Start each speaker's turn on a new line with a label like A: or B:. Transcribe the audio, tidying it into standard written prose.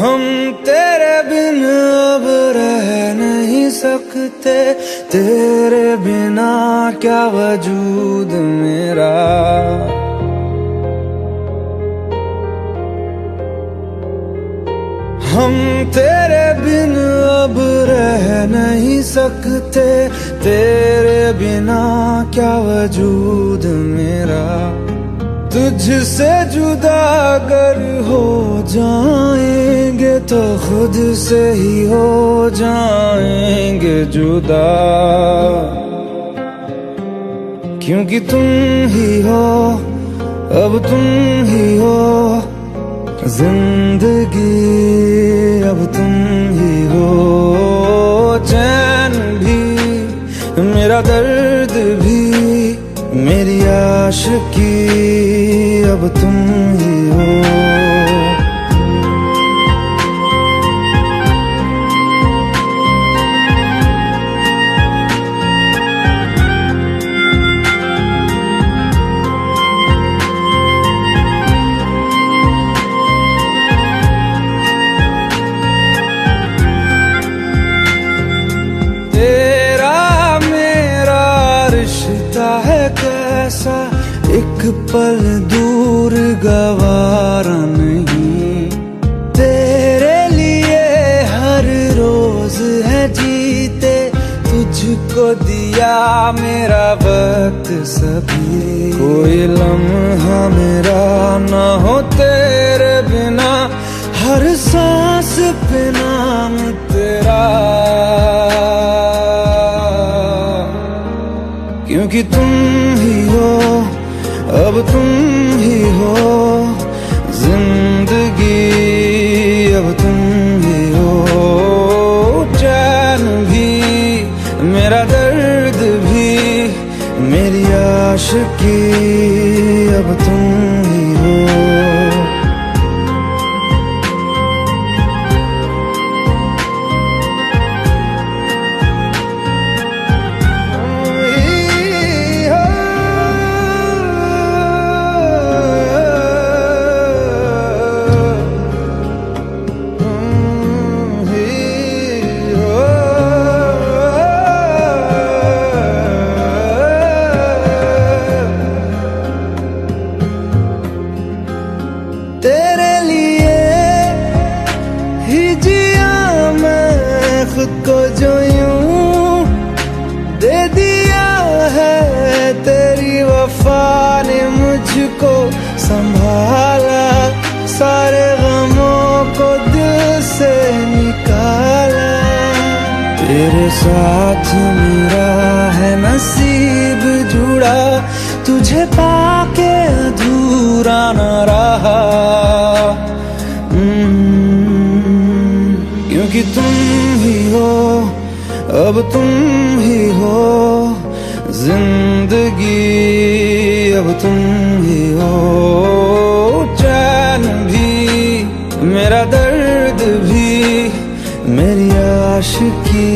A: हम तेरे बिन अब रह नहीं सकते, तेरे बिना क्या वजूद मेरा। हम तेरे बिन अब रह नहीं सकते, तेरे बिना क्या वजूद मेरा। तुझसे जुदा अगर हो जाएंगे तो खुद से ही हो जाएंगे जुदा, क्योंकि तुम ही हो, अब तुम ही हो जिंदगी, अब तुम ही हो। चैन भी मेरा दर्द भी मेरी आशिकी, अब तुम ही हो। कैसा एक पल दूर गवारा नहीं, तेरे लिए हर रोज है जीते, तुझको दिया मेरा वक्त सभी। कोई लम्हा मेरा ना हो तेरे बिना, हर सांस पे नाम तेरा, क्योंकि तुम ही हो, अब तुम ही हो जिंदगी, अब तुम ही हो। चैन भी मेरा दर्द भी मेरी आशिकी, अब तुम ही हो। तेरे लिए ही जिया मैं खुद को, जो यूं दे दिया है तेरी वफा ने मुझको संभाला, सारे गमों को दिल से निकाला। तेरे साथ मेरा है नसीब जुड़ा, तुझे पाके अधूरा न रहा, क्योंकि तुम ही हो, अब तुम ही हो जिंदगी, अब तुम ही हो। चैन भी मेरा दर्द भी मेरी आशिकी,